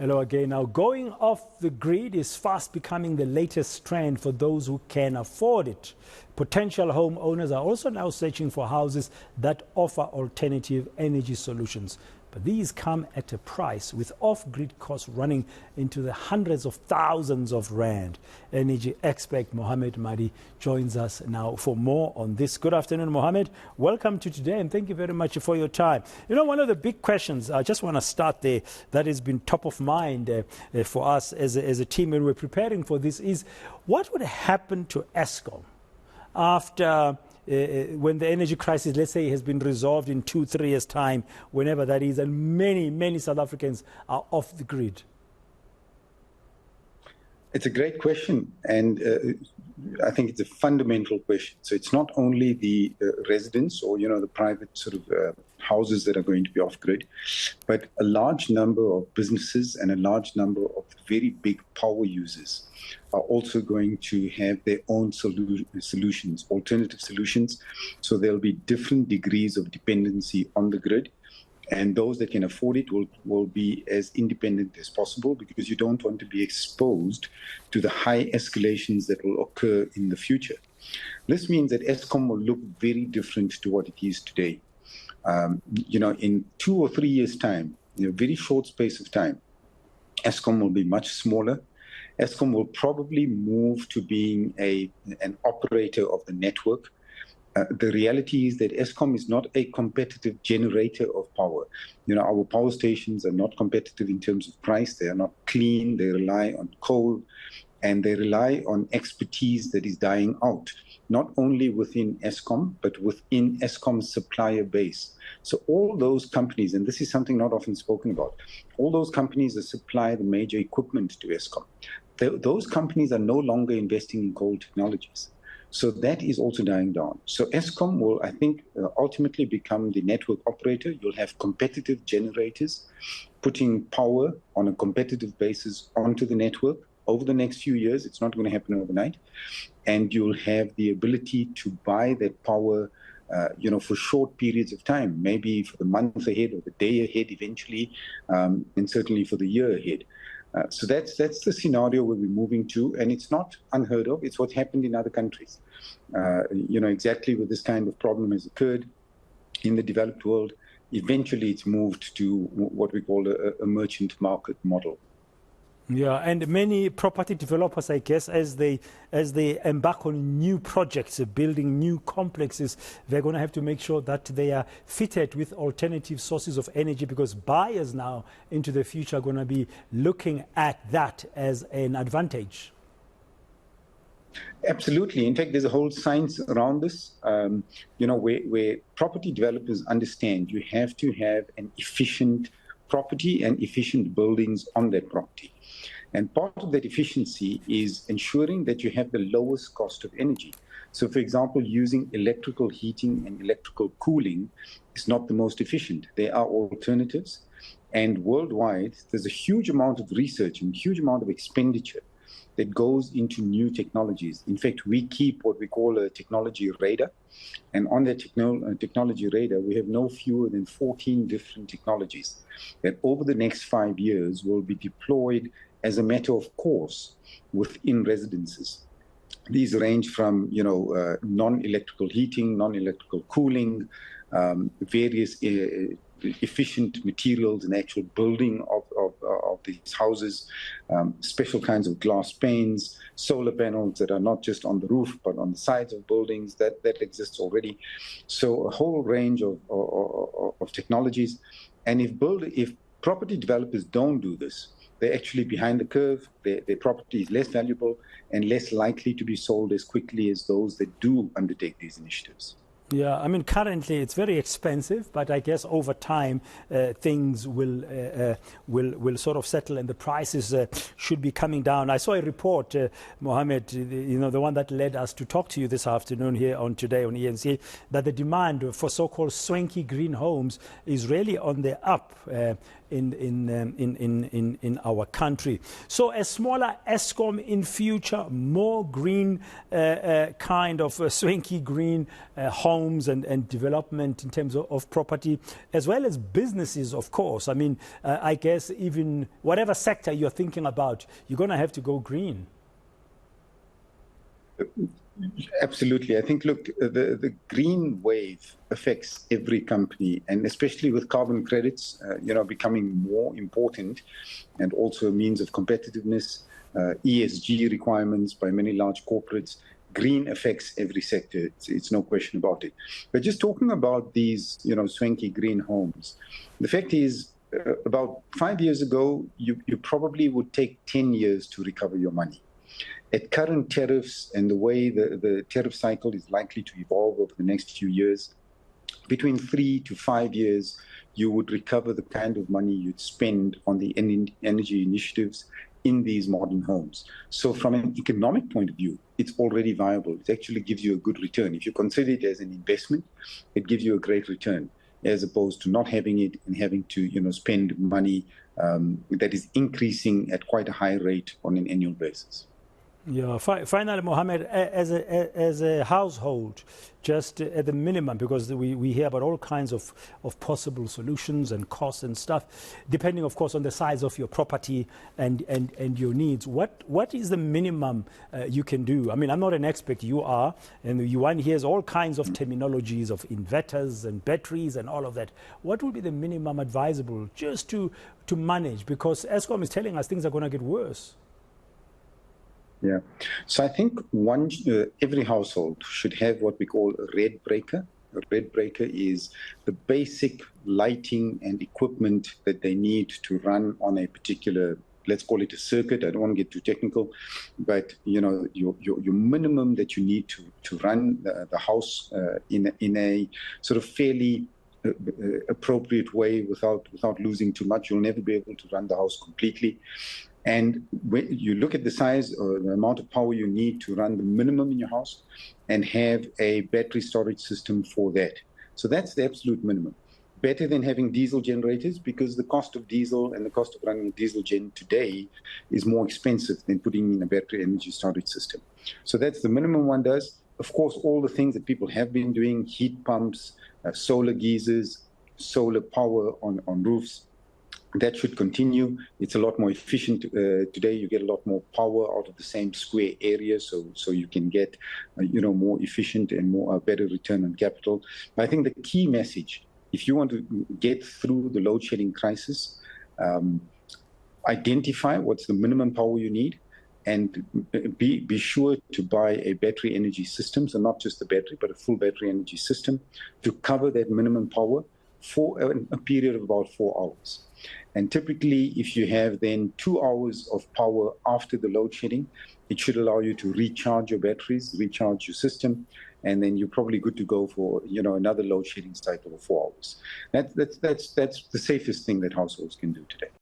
Hello again. Now, going off the grid is fast becoming the latest trend for those who can afford it. Potential homeowners are also now searching for houses that offer alternative energy solutions. But these come at a price, with off-grid costs running into the hundreds of thousands of rand. Energy expert Mohammed Madhi joins us now for more on this. Good afternoon, Mohammed. Welcome to today, and thank you very much for your time. You know, one of the big questions, I just want to start there, that has been top of mind for us as a team when we're preparing for this, is what would happen to Eskom after when the energy crisis, let's say, has been resolved in 2-3 years' time, whenever that is, and many South Africans are off the grid? It's a great question, and I think it's a fundamental question. So it's not only the residents or, the private sort of houses that are going to be off-grid, but a large number of businesses and a large number of very big power users are also going to have their own solutions, alternative solutions. So there'll be different degrees of dependency on the grid. And those that can afford it will be as independent as possible, because you don't want to be exposed to the high escalations that will occur in the future. This means that Eskom will look very different to what it is today. In 2 or 3 years' time, in a very short space of time, Eskom will be much smaller. Eskom will probably move to being an operator of the network. The reality is that Eskom is not a competitive generator of power. Our power stations are not competitive in terms of price. They are not clean. They rely on coal, and they rely on expertise that is dying out, not only within Eskom, but within Eskom's supplier base. So all those companies, and this is something not often spoken about, all those companies that supply the major equipment to Eskom, those companies are no longer investing in coal technologies. So that is also dying down. So Eskom will, I think, ultimately become the network operator. You'll have competitive generators putting power on a competitive basis onto the network over the next few years. It's not going to happen overnight. And you'll have the ability to buy that power, for short periods of time, maybe for the month ahead or the day ahead eventually, and certainly for the year ahead. So that's the scenario where we're moving to, and it's not unheard of. It's what happened in other countries. Exactly where this kind of problem has occurred in the developed world. Eventually, it's moved to what we call a merchant market model. Yeah, and many property developers, I guess, as they embark on new projects, building new complexes, they're going to have to make sure that they are fitted with alternative sources of energy, because buyers now into the future are going to be looking at that as an advantage. Absolutely. In fact, there's a whole science around this, where property developers understand you have to have an efficient property and efficient buildings on that property. And part of that efficiency is ensuring that you have the lowest cost of energy. So, for example, using electrical heating and electrical cooling is not the most efficient. There are alternatives. And worldwide, there's a huge amount of research and a huge amount of expenditure that goes into new technologies. In fact, we keep what we call a technology radar. And on that technology radar, we have no fewer than 14 different technologies that over the next 5 years will be deployed as a matter of course within residences. These range from, non-electrical heating, non-electrical cooling, various efficient materials and actual building of these houses, special kinds of glass panes, solar panels that are not just on the roof but on the sides of buildings. That exists already. So a whole range of technologies. And if property developers don't do this, they're actually behind the curve. Their property is less valuable and less likely to be sold as quickly as those that do undertake these initiatives. Yeah, I mean, currently it's very expensive, but I guess over time things will sort of settle and the prices should be coming down. I saw a report, Mohammed, the one that led us to talk to you this afternoon here on Today on eNCA, that the demand for so-called swanky green homes is really on the up in our country. So a smaller Eskom in future, more green kind of swanky green homes and development in terms of property, as well as businesses, of course. I mean, I guess even whatever sector you're thinking about, you're going to have to go green. Absolutely. I think, look, the green wave affects every company, and especially with carbon credits, becoming more important, and also a means of competitiveness, ESG requirements by many large corporates. Green affects every sector. It's no question about it. But just talking about these, swanky green homes, the fact is, about 5 years ago, you probably would take 10 years to recover your money. At current tariffs and the way the tariff cycle is likely to evolve over the next few years, between 3 to 5 years, you would recover the kind of money you'd spend on the energy initiatives in these modern homes. So from an economic point of view, it's already viable. It actually gives you a good return. If you consider it as an investment, it gives you a great return, as opposed to not having it and having to spend money that is increasing at quite a high rate on an annual basis. Yeah. Finally, Mohammed, as a household, just at the minimum, because we hear about all kinds of possible solutions and costs and stuff, depending, of course, on the size of your property and your needs. What is the minimum you can do? I mean, I'm not an expert. You are, and one hears all kinds of terminologies of inverters and batteries and all of that. What would be the minimum advisable just to manage? Because Eskom is telling us things are going to get worse. Yeah. So I think every household should have what we call a red breaker. A red breaker is the basic lighting and equipment that they need to run on a particular, let's call it a circuit. I don't want to get too technical, but your minimum that you need to run the house in a sort of fairly appropriate way without losing too much. You'll never be able to run the house completely. And when you look at the size or the amount of power you need to run the minimum in your house and have a battery storage system for that. So that's the absolute minimum. Better than having diesel generators, because the cost of diesel and the cost of running a diesel gen today is more expensive than putting in a battery energy storage system. So that's the minimum one does. Of course, all the things that people have been doing, heat pumps, solar geysers, solar power on roofs, that should continue. It's a lot more efficient. Today, you get a lot more power out of the same square area, so you can get, more efficient and better return on capital. But I think the key message, if you want to get through the load shedding crisis, identify what's the minimum power you need, and be sure to buy a battery energy system, so not just the battery, but a full battery energy system to cover that minimum power for a period of about 4 hours. And typically, if you have then 2 hours of power after the load shedding, it should allow you to recharge your batteries, recharge your system, and then you're probably good to go for another load shedding cycle of 4 hours. That's the safest thing that households can do today.